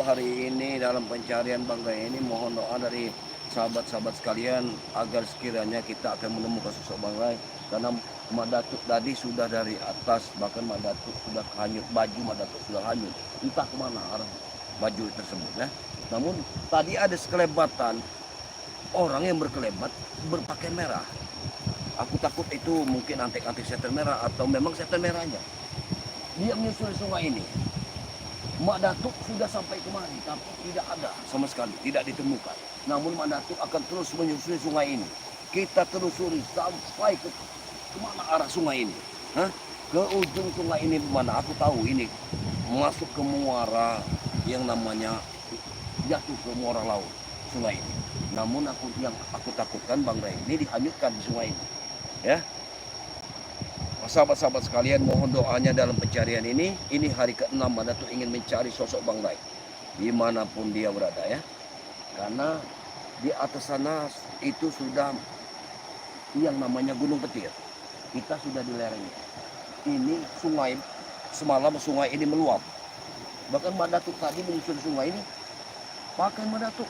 hari ini dalam pencarian Bang Ray ini, mohon doa dari sahabat-sahabat sekalian agar sekiranya kita akan menemukan sosok Bang Ray, karena Mak Datuk tadi sudah dari atas, bahkan Mak Datuk sudah hanyut, baju Mak Datuk sudah hanyut, entah kemana arah baju tersebut ya. Namun tadi ada sekelebatan orang yang berkelebat berpakaian merah. Aku takut itu mungkin antek-antek setan merah atau memang setan merahnya. Dia menyusuri sungai ini. Mak Datuk sudah sampai kemari, tapi tidak ada sama sekali, tidak ditemukan. Namun Mak Datuk akan terus menyusuri sungai ini. Kita telusuri sampai ke mana arah sungai ini. Hah? Ke ujung sungai ini mana? Aku tahu ini masuk ke muara yang namanya jatuh ke muara laut sungai ini. Namun yang aku takutkan Bang Ray ini dihanyutkan di sungai ini. Ya. Sahabat-sahabat sekalian, mohon doanya dalam pencarian ini. Ini hari ke-6 Mak Datuk ingin mencari sosok Bang Ray dimanapun dia berada ya. Karena di atas sana itu sudah yang namanya Gunung Petir. Kita sudah di lerengnya. Ini sungai, semalam sungai ini meluap. Bahkan Mak Datuk tadi menyusuri sungai ini, pakai Mak Datuk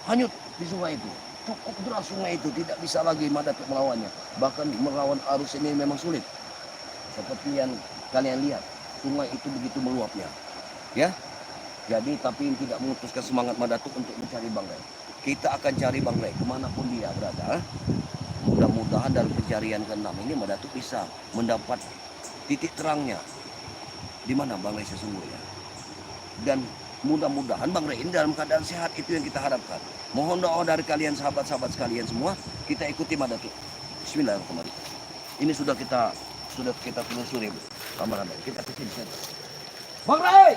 hanyut di sungai itu. Cukup deras sungai itu, tidak bisa lagi Mak Datuk melawannya. Bahkan melawan arus ini memang sulit. Seperti yang kalian lihat, sungai itu begitu meluapnya. Ya. Jadi tapi tidak memutuskan semangat Mak Datuk untuk mencari Bang Ray. Kita akan cari Bang Ray kemanapun dia berada. Mudah-mudahan dalam pencarian ke-6 ini Mak Datuk bisa mendapat titik terangnya di mana Bang Ray sesungguhnya. Dan mudah-mudahan Bang Ray ini dalam keadaan sehat, itu yang kita harapkan. Mohon doa dari kalian sahabat-sahabat sekalian semua. Kita ikuti Mak Datuk. Bismillahirrahmanirrahim. Ini sudah kita telusuri, kameramen. Kita kecil saja. Bang Ray!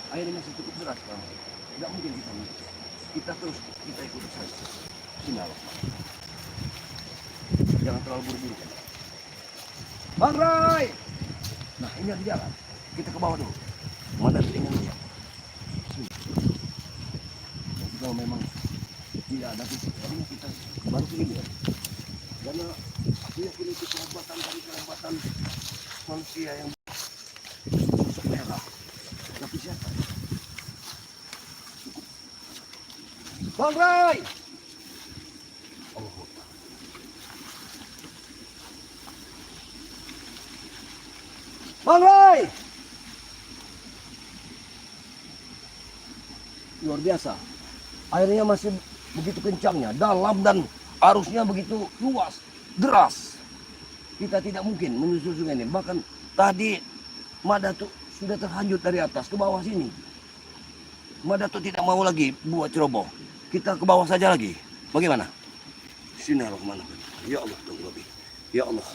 Airnya masih cukup deras, Bang. Tidak mungkin kita terus ikuti saja. Bismillahirrahmanirrahim. Jangan terlalu buru-buru. Bang Ray! Nah, ini ada jalan. Kita ke bawah dulu. Mana ingin lihat? Kalau memang tidak ada titik, kita baru begini ya. Karena aku yakin itu kelembatan dari kelembatan manusia yang sosok merah. Tapi siapa? Bang Ray! Bang Ray! Luar biasa. Airnya masih begitu kencangnya, dalam dan arusnya begitu luas, deras. Kita tidak mungkin menyusuri sungai ini. Bahkan tadi Mak Datuk sudah terhanyut dari atas ke bawah sini. Mak Datuk tidak mau lagi buat ceroboh. Kita ke bawah saja lagi. Bagaimana? Bismillahirrahmanirrahim. Ya Allah, tunggu lebih. Ya Allah.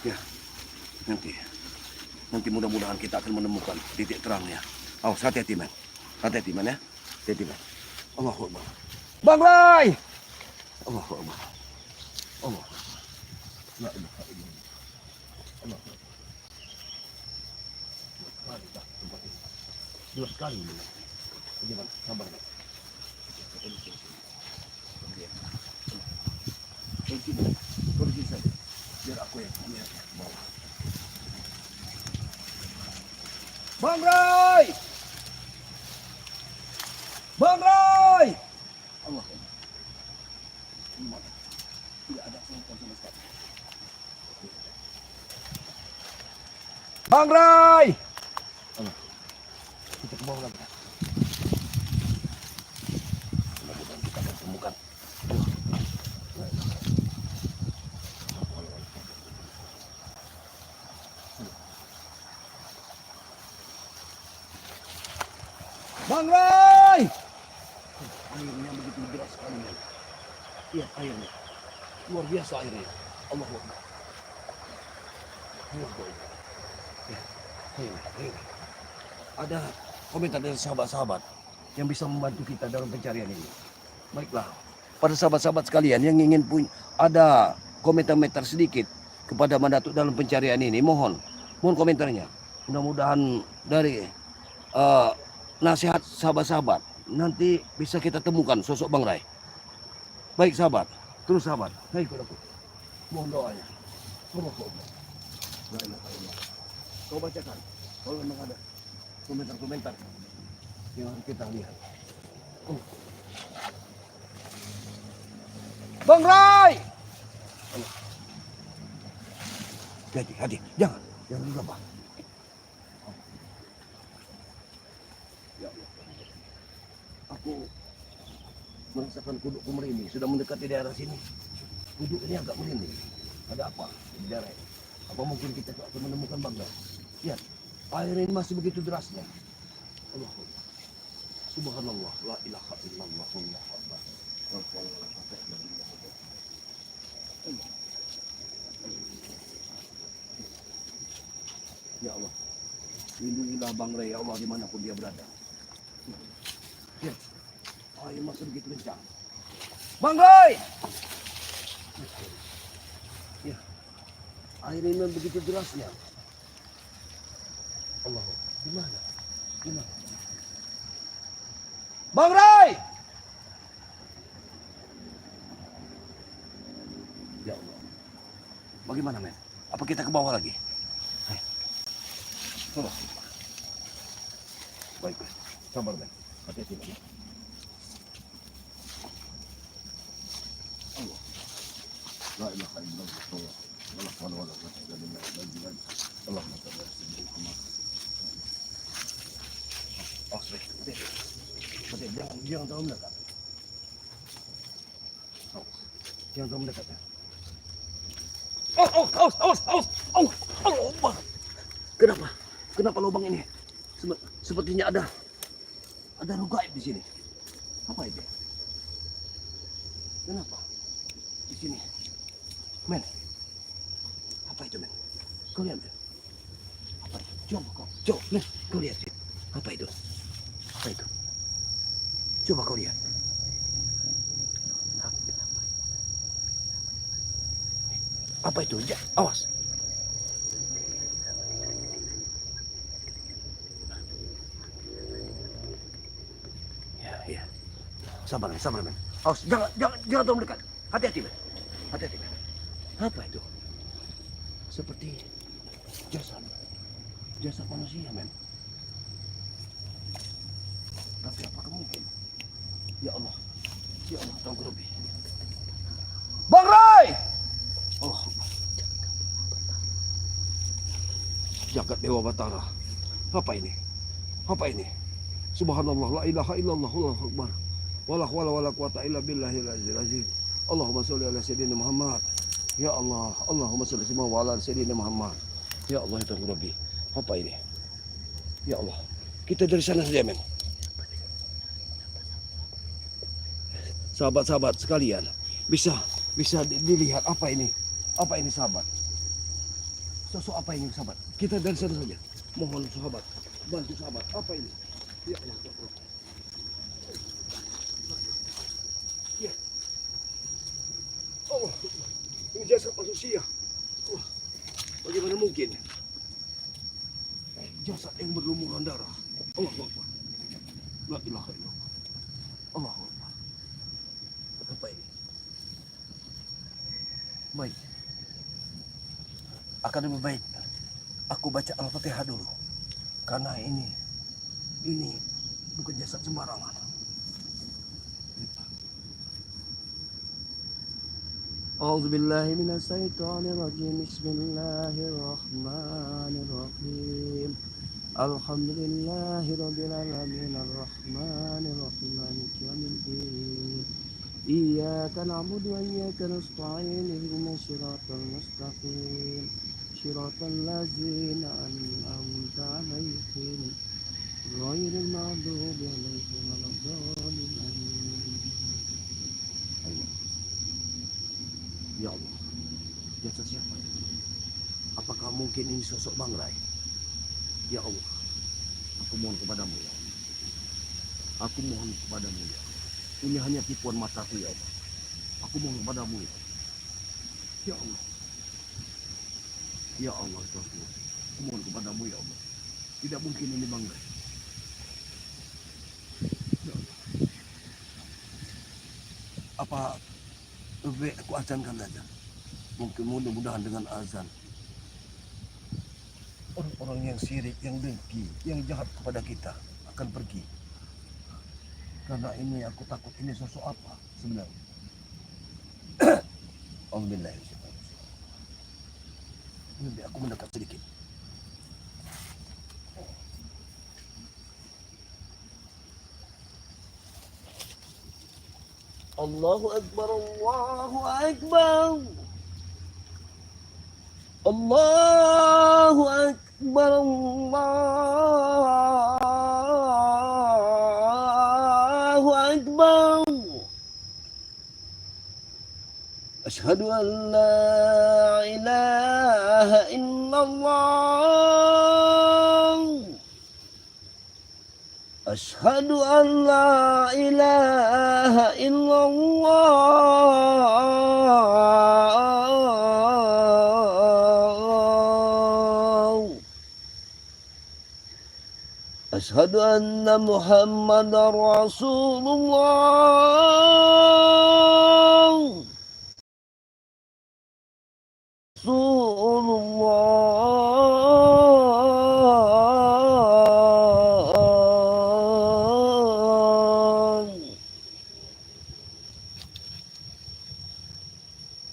Ya. Nanti mudah-mudahan kita akan menemukan titik terangnya. Oh, hati-hati, man. Hati-hati, man ya. Hati-hati, man. Allahu Akbar. Bang Ray! Allahu Akbar. Allah. La ilaha illallah. Allah. Dua kali ini. Jangan sabar. Pergi saja. Biar aku yang lihat bawah. Bang Ray! Bang Ray! Allah. Tidak ada sama sekali. Bang Ray! Allah. Kita ke bawah lagi. Mudah-mudahan kita akan temukan. Bang Ray! Airnya begitu deras sekali. Lihat airnya. Luar biasa airnya. Allahu Akbar. Ada komentar dari sahabat-sahabat yang bisa membantu kita dalam pencarian ini. Baiklah, pada sahabat-sahabat sekalian yang ingin ada komentar-komentar sedikit kepada Mak Datuk dalam pencarian ini, mohon komentarnya. Mudah-mudahan dari nasihat sahabat-sahabat nanti bisa kita temukan sosok Bang Ray. Baik sahabat, terus sahabat. Baik, aku mohon doanya. La ilaha illallah. Kau bacakan. Kalau memang ada komentar-komentar yang harus kita lihat. Oh. Bang Rai! Hati, jangan lupa. Ya Allah. Aku merasakan kudukku merinding. Sudah mendekati daerah sini. Kuduk ini agak merinding. Ada apa di daerah ini? Apa mungkin kita akan menemukan Bang Rai? Lihat, air ini masih begitu derasnya. Allah. Subhanallah, la ilaha illallah, Allahu akbar. Ya Allah, lindungilah Bang Rai, ya Allah, dimanapun dia berada. Ya, air masih begitu kencang. Bang Rai! Ya, air ini begitu derasnya. Allah, di mana? Bang Rai! Ya Allah, bagaimana men? Apa kita ke bawah lagi? Coba. Baik, sabar men. Hati-hati men. Allah. La ilaha illallah. Allah subhanahu wa ta'ala. Allah jangan terlalu mendekat. Jangan terlalu mendekat ya. Allah. Kenapa lubang ini? Sepertinya ada roh gaib di sini. Apa itu? Kenapa? Di sini. Men. Apa itu, men? Kau lihat, men? Apa itu? Coba, men. Kau lihat sih. Apa itu? Coba kau lihat. Apa itu? Awas. Ya. Sabar men. Awas, jangan terlalu mendekat. Hati-hati men. Apa itu? Seperti jasad manusia men. Tapi apakah mungkin? Ya Allah, tangguh lebih. Bang Rai! Allah. Jagat Dewa Batara. Apa ini? Subhanallah, la ilaha illallah, Allahu akbar. Wala hawla wala quwata illa billahil azim. Allahumma sholli ala sayyidina Muhammad. Ya Allah, Allahumma sholli ala sayyidina Muhammad. Ya Allah, itu Rabbi. Apa ini? Ya Allah. Kita dari sana saja, men. Sahabat-sahabat sekalian, bisa dilihat apa ini sahabat? Sosok apa ini sahabat? Kita dari sana saja. Mohon sahabat, bantu sahabat. Apa ini? Ya Allah. Ya. Allah, ini jasad manusia. Allah, bagaimana mungkin? Jasad yang berlumuran darah. Allah Akbar. La ilaha illallah. Allah Akbar. Apa ini? Baik. Akan lebih baik aku baca Al-Fatihah dulu. Karena ini bukan jasad sembarangan. A'udzubillahi minasyaitonirrajim. Bismillahirrahmanirrahim. Alhamdulillahirabbil alamin arrahmanir rahim maliki yaumiddin. Iyyaka na'budu wa iyyaka nasta'in ihdinas siratal mustaqim siratal ladzina an'amta 'alaihim ghairil maghdubi 'alaihim waladdallin. Ya Allah, jasad siapa ini? Apakah mungkin ini sosok Bang Rai? Ya Allah, aku mohon kepadamu ya Allah. Aku mohon kepadamu ya Allah. Ini hanya tipuan mataku ya Allah. Aku mohon kepadamu ya Allah. Ya Allah. Ya Allah Tuhan. Aku mohon kepadamu ya Allah. Tidak mungkin ini Bang Rai. Ya Allah. Apa lebih aku azankan saja? Mungkin mudah-mudahan dengan azan orang yang syirik, yang dengki, yang jahat kepada kita akan pergi. Karena ini aku takut ini sosok apa sebenarnya. Alhamdulillah. Lebih aku mendekat sedikit. Allahu Akbar, Allahu Akbar. Allahu Akbar, Allahu Akbar. Asyhadu an la ilaha illallah. Asyhadu an la ilaha illallah. Asyhadu anna Muhammadar Rasulullah.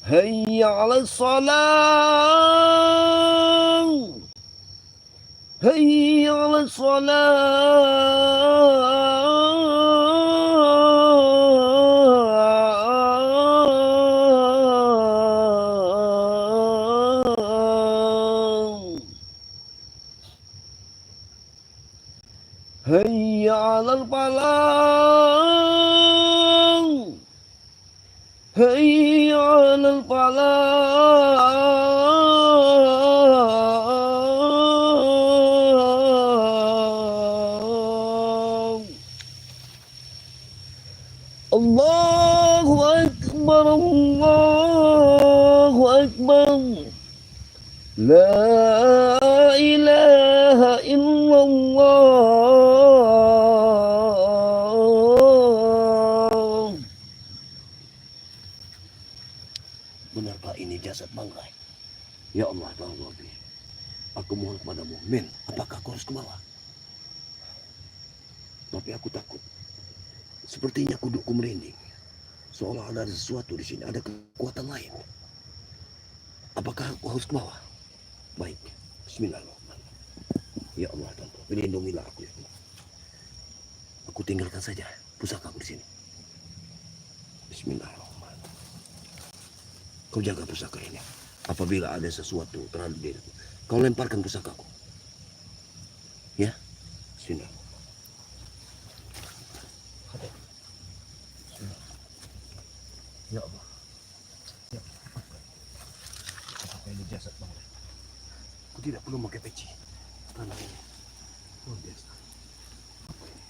Hayya 'alas salam. Hayya 'alas salam. Hayya 'alal falah. Hayya 'alal falah. Allahu Akbar, Allahu Akbar. La ilaha illallah. Benarkah ini jasad bangkai? Ya Allah, Tuhan Rabbi, aku mohon kepadamu, men, apakah aku harus ke bawah? Tapi aku takut. Sepertinya kudukku merinding. Seolah ada sesuatu di sini, ada kekuatan lain. Apakah aku harus ke bawah? Baik, bismillahirrahmanirrahim. Ya Allah, Tuhan, lindungilah aku ya Allah. Aku tinggalkan saja pusakaku di sini. Bismillahirrahmanirrahim. Kau jaga pusaka ini. Apabila ada sesuatu terhadap diriku, kau lemparkan pusakaku. Ya, bismillah. Ya Allah. Ya. Apakah ini jasad bangkai? Aku tidak perlu pakai peci. Karena ini luar biasa. Apa ini?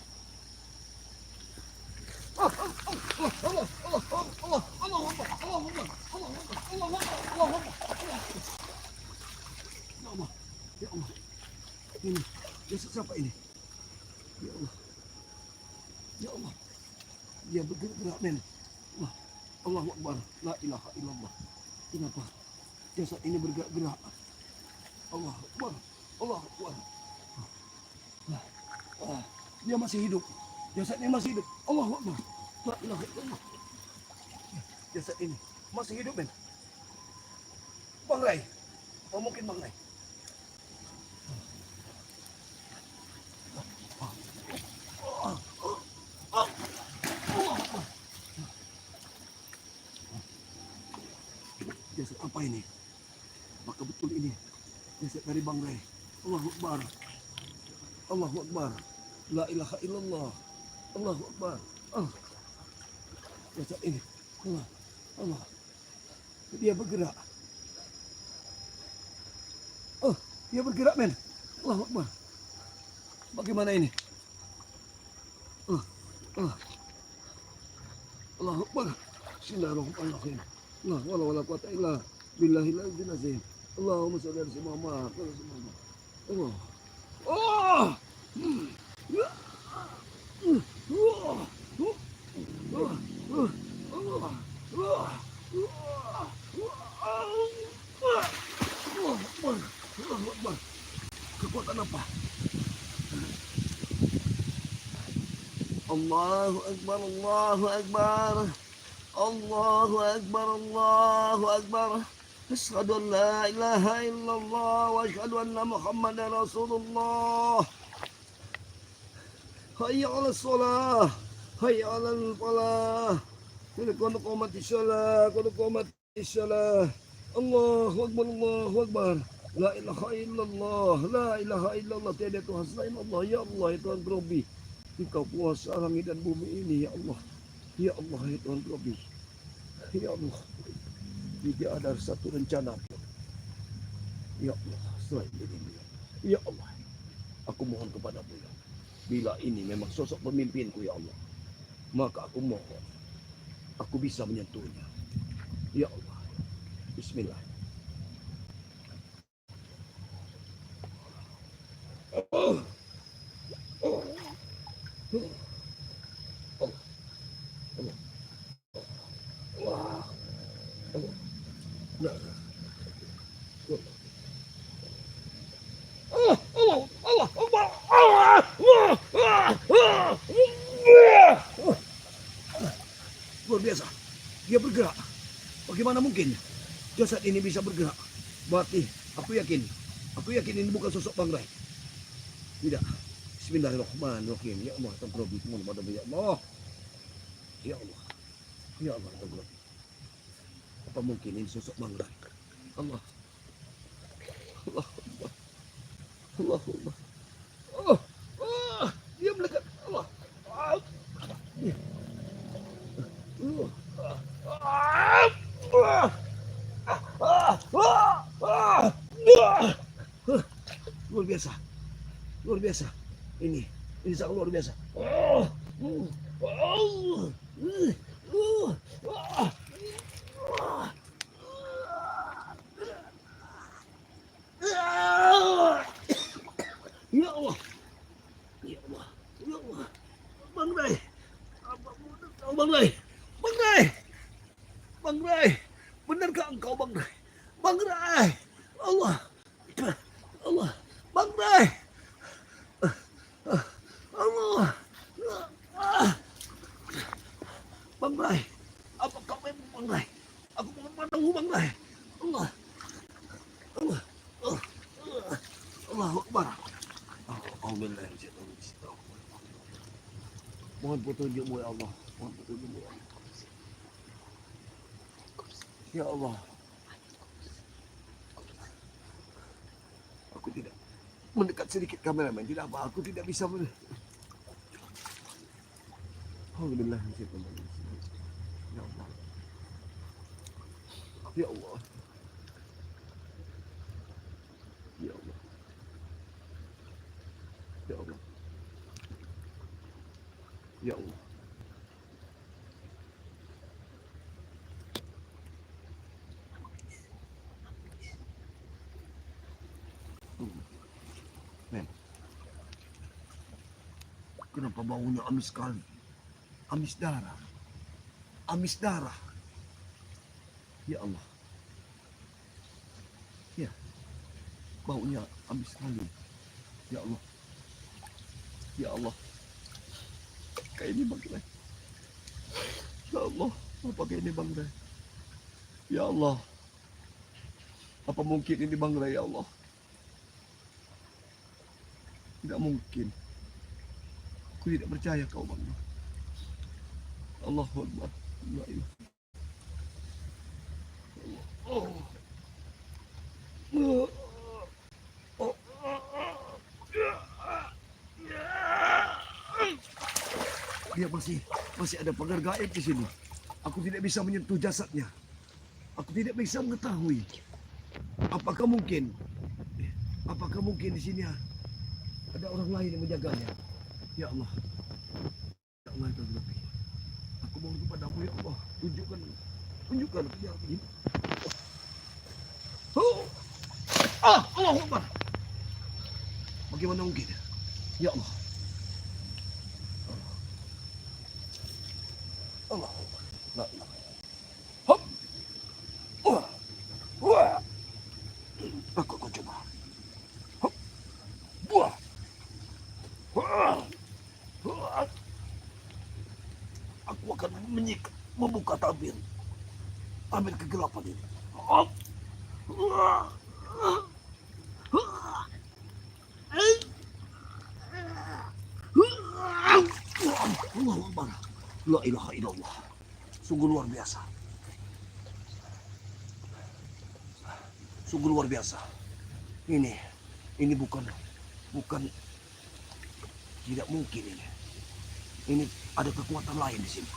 Ya Allah. Ini jasad siapa ini? Ya Allah. Ya Allah. Dia bergerak, men. Allahu Akbar, la ilaha illallah. Kenapa jasad ini bergerak-gerak? Allahu Akbar, Allahu Akbar. Dia masih hidup. Jasad ini masih hidup. Allahu Akbar, la ilaha illallah. Jasad ini masih hidup, men. Bang Rai, oh mungkin Bang Rai. Jasad apa ini? Apakah betul ini jasad dari Bang Rai? Allahu Akbar, Allahu Akbar, la ilaha illallah. Allahu Akbar. Jasad ini, Allah, dia bergerak. Dia bergerak, men. Allahu Akbar. Bagaimana ini? Allahu Akbar. Bismillahirrahmanirrahim. La wala wala quwata illa billahil aliyyil azim. Allahumma shalli ala sayyidina Muhammad. Allah. Kekuatan apa? Allahu Akbar, Allahu Akbar. Allahu Akbar, Allahu Akbar. Asyhadu an la ilaha illallah wa asyhadu anna Muhammadar Rasulullah. Hayya 'alas shalah, hayya 'alal falah. Qad qamati shalah, qad qamati shalah. Allahu Akbar, Allahu Akbar. La ilaha illallah, la ilaha illallah. Tiada Tuhan selain Allah. Ya Allah, ya Tuhan Rabbi. Engkau puasa langit dan bumi ini, ya Allah. Ya Allah, ya Tuhan Rabbi. Ya Allah, tidak ada satu rencana pun. Ya Allah, selain ini. Ya Allah, aku mohon kepadamu, ya Allah. Bila ini memang sosok pemimpinku, ya Allah, maka aku mohon, aku bisa menyentuhnya. Ya Allah, Bismillah. Oh. Oh. Oh. Oh. Oh. Wah. Oh. Nah. Oh. Allah, Allah, Allah, Allah, luar biasa. Dia bergerak. Bagaimana mungkin jasad ini bisa bergerak? Berarti aku yakin ini bukan sosok Bang Rai. Tidak. Bismillahirrahmanirrahim. Ya Allah, Tuhan mohon padamu, ya Allah. Ya Allah. Ya Allah, Tuhan. Apa mungkin ini sosok Bang Rai? Allah. Allah. Allah. Allah. Oh. Oh. Dia melekat. Allah. Luar biasa. Luar biasa. Ini sangat luar biasa. Ya Allah. Ya Allah. Ya Allah. Bang Rai. Bang Rai. Bang Rai. Bang Rai. Benarkah engkau, Bang Rai? Bang Rai. Allah. Allah. Bang Rai. Allah. Bang Rai. Apakah memang Bang Rai? Aku mohon padamu, Bang Rai. Allah. Allah. Allahu Akbar. Mohon petunjukmu, ya Allah. Mohon petunjukmu, ya Allah. Ya Allah. Aku tidak mendekat sedikit kameramen. Tidak apa, aku tidak bisa Alhamdulillah. Ya Allah. Ya Allah. Ya Allah. Ya Allah. Ya Allah. Men, kenapa baunya amis sekali? Amis darah. Amis darah. Ya Allah. Ya, baunya amis sekali. Ya Allah. Ya Allah. Kayak ini Bang Rai. Ya Allah, apa kayak ini Bang Rai? Ya Allah. Apa mungkin ini Bang Rai, ya Allah? Tidak mungkin. Aku tidak percaya kau, Bang. Allahu Akbar. La ilaha. Oh. Oh. Oh. Dia masih ada pagar gaib di sini. Aku tidak bisa menyentuh jasadnya. Aku tidak bisa mengetahui. Apakah mungkin di sini ada orang lain yang menjaganya? Ya Allah. Ya Allah, itu lebih. Aku mohon kepadamu, ya Allah, tunjukkan dia ini. Oh. Allahu Akbar. Bagaimana mungkin? Ya Allah. Allah. La ilaha. Hop. Wah. Aku coba. Hop. membuka tabir kegelapan ini. Allahu Akbar. La ilaha illallah. Sungguh luar biasa. Sungguh luar biasa. Ini bukan tidak mungkin ini. Ini ada kekuatan lain di sini.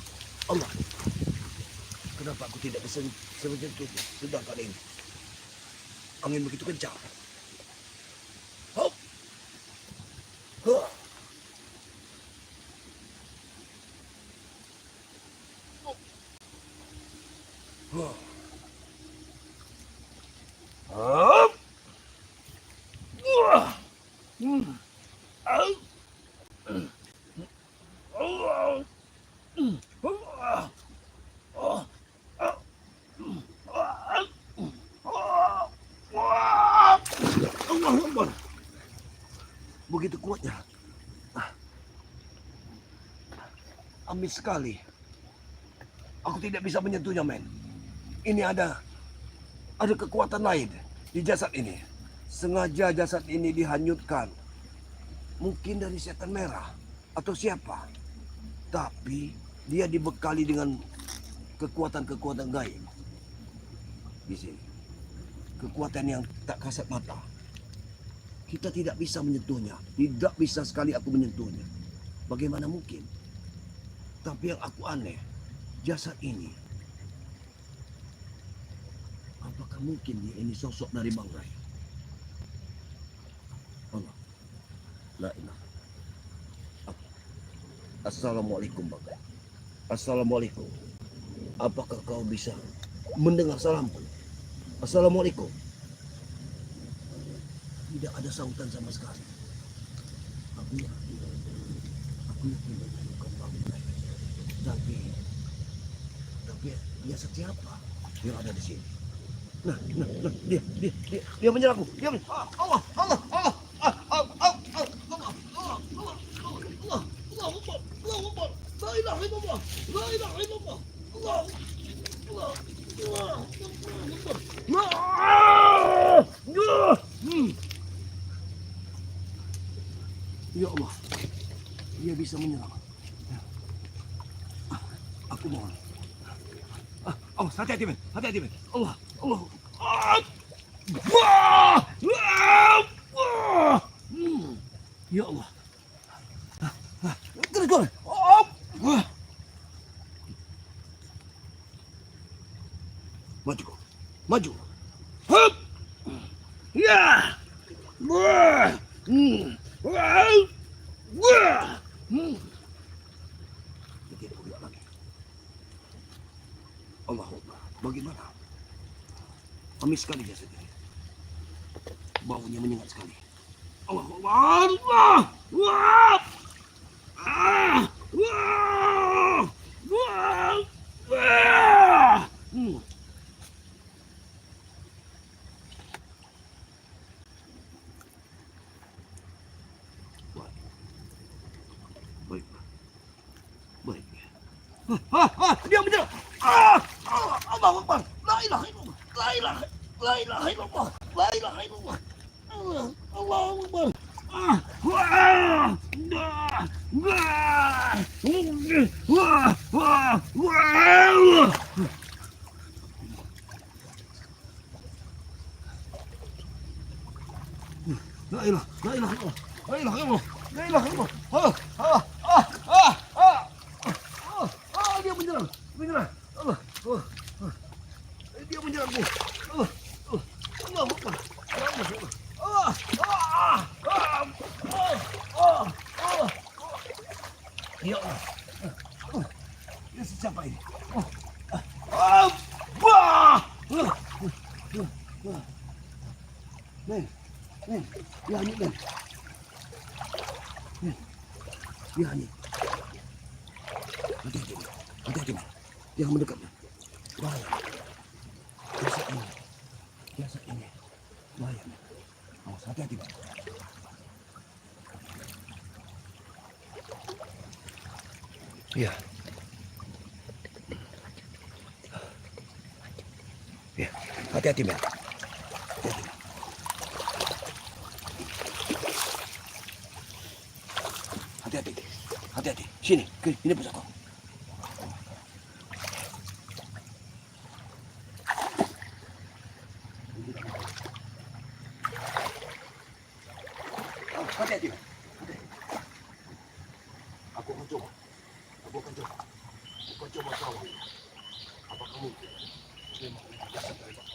Allah. Kenapa aku tidak bisa menyentuhnya? Sedangkan ini angin begitu kencang. Hop. Huh. Huh. Hop. Begitu kuatnya. Amis sekali. Aku tidak bisa menyentuhnya, men. Ini ada kekuatan lain di jasad ini. Sengaja jasad ini dihanyutkan. Mungkin dari setan merah atau siapa. Tapi dia dibekali dengan kekuatan-kekuatan gaib. Di sini. Kekuatan yang tak kasat mata. Kita tidak bisa menyentuhnya. Tidak bisa sekali aku menyentuhnya. Bagaimana mungkin? Tapi yang aku aneh, jasad ini. Apakah mungkin dia ini sosok dari Bang Rai? Allah. La ilaha. Assalamualaikum Bang Rai. Assalamualaikum. Apakah kau bisa mendengar salamku? Assalamualaikum. Tidak ada sautan sama sekali. Aku yakin bukan Bang Rai. Tapi dia siapa yang ada di sini? Nah, dia menyerangku. Dia Allah. La ilaha illallah. La ilaha illallah. Allah. Ya Allah, dia bisa menyerang. Aku mohon. Oh, hati-hati, men. Hati-hati, men. Allah. Ya Allah. Terus. Maju. Hup. Ya. Tidak boleh lagi. Allahumma, bagaimana? Amis sekali jasad ini. Baunya menyengat sekali. Allah. Baik. Dia menyerang. Allahu Akbar. La ilaha illallah. Allahu Akbar. La ilaha illallah. Dia menyerang. Allah. Dia menyerangku. Allah Akbar. Ya Allah. Ini siapa ini? Men, dia hanyut, men. Dia hanyut. Hati-hati, men. Jangan mendekat, men. Bahaya. Jasad ini. Bahaya, men. Awas, hati-hati, men. Ya. Hati-hati, men. Hati-hati. Hati-hati. Sini, ini pusaka. Hati-hati, men. Aku akan coba. Aku akan coba kawan. Apakah mungkin? Memang dasar dari Pak.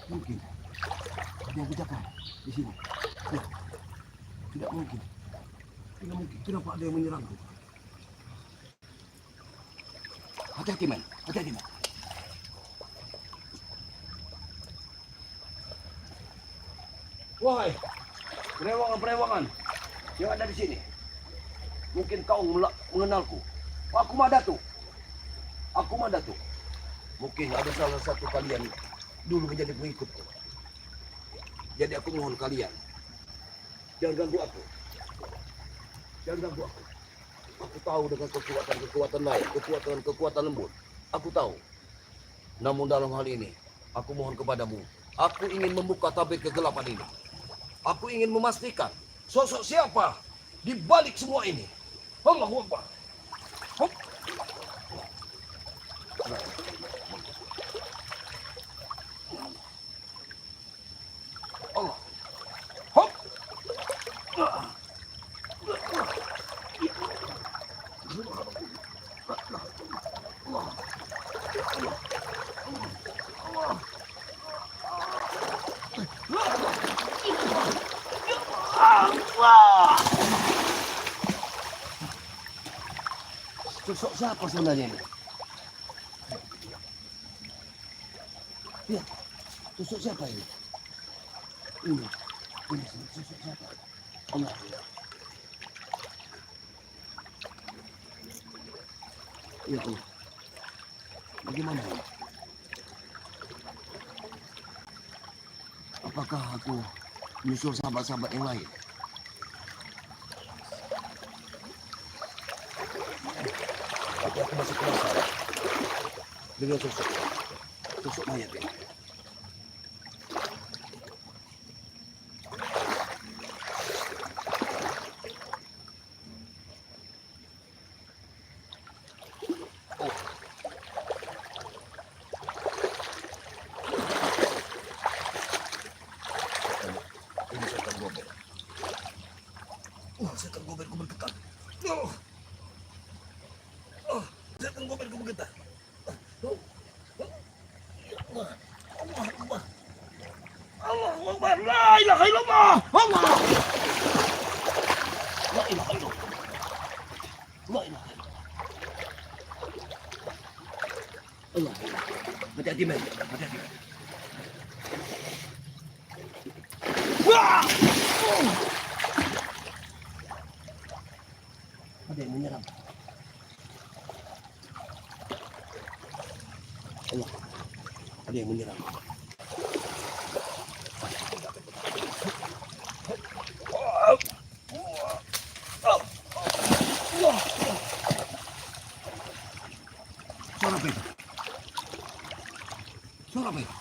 Mungkin ada yang berjaga di sini. Ya, tidak mungkin. Tidak mungkin. Kenapa ada yang menyerangku? Hati-hati, men. Hati-hati, men. Wahai perewangan-perewangan yang ada di sini, mungkin kau mengenalku. Aku Madatu. Aku Madatu. Mungkin ada salah satu kalian dulu menjadi pengikutku. Jadi aku mohon kalian, jangan ganggu aku. Jangan ganggu aku. Aku tahu dengan kekuatan lain, kekuatan lembut. Aku tahu. Namun dalam hal ini, aku mohon kepadamu. Aku ingin membuka tabir kegelapan ini. Aku ingin memastikan sosok siapa di balik semua ini. Allahu Akbar. Hop. Allah. Hop. Sosok siapa sebenarnya ini? Ya, sosok siapa ini? Ini sosok siapa? Allah. Ya Allah. Bagaimana ini? Apakah aku menyusul sahabat-sahabat yang lain? Tapi aku masih penasaran dengan sosok mayat ini. Setan goberku bergetar. Setan goberku bergetar. Allahu Akbar. La ilaha illallah. Allah. La ilaha illallah. La ilaha illallah. Allah. Hati-hati, men. Hati-hati. Wah! Ada yang menyerang. Allah, ada yang menyerang. Suara apa itu? Suara apa itu?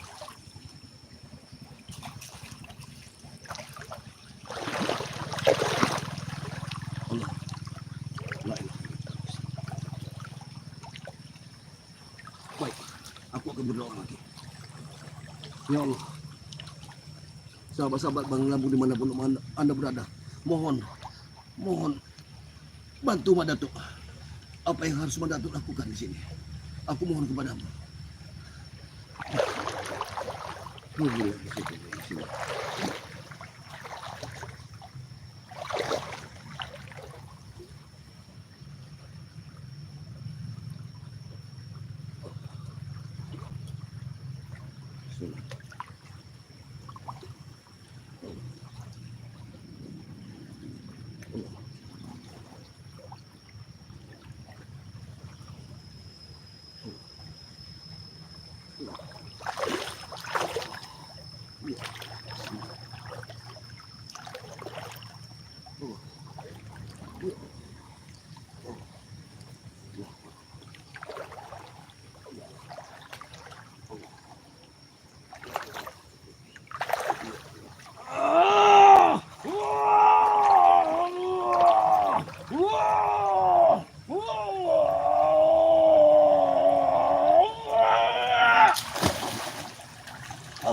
Allah. Baik, aku akan berdoa lagi. Ya Allah, sahabat-sahabat Bang Lampung dimanapun Anda berada, mohon bantu Madatu. Apa yang harus Madatu lakukan di sini? Aku mohon kepadamu.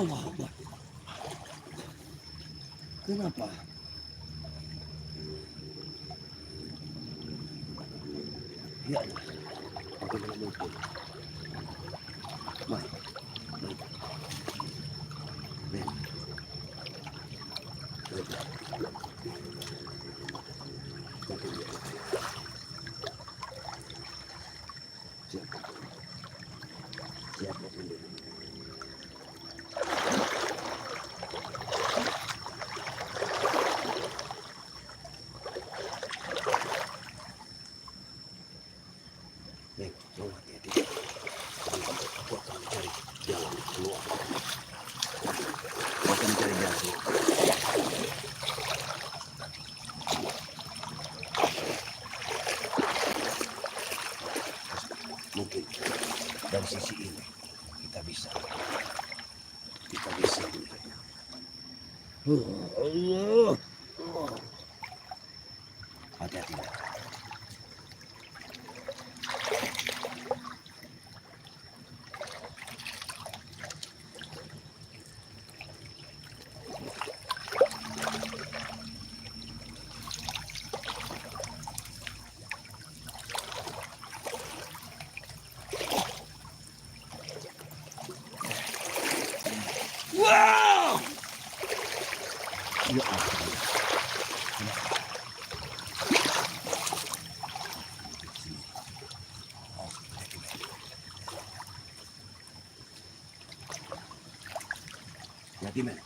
Allah Akbar. Kenapa? Ya Allah. Bagaimana mungkin? Mari. Mari. Men. Siapa? Siapa sendiri? Baik, jauh hati-hati. Aku akan mencari jalan keluar. Aku akan mencari jalan keluar. Mungkin dari sisi ini kita bisa melihatnya. Allah. Hati-hati. Wow! Ya ampun. Ya gimana?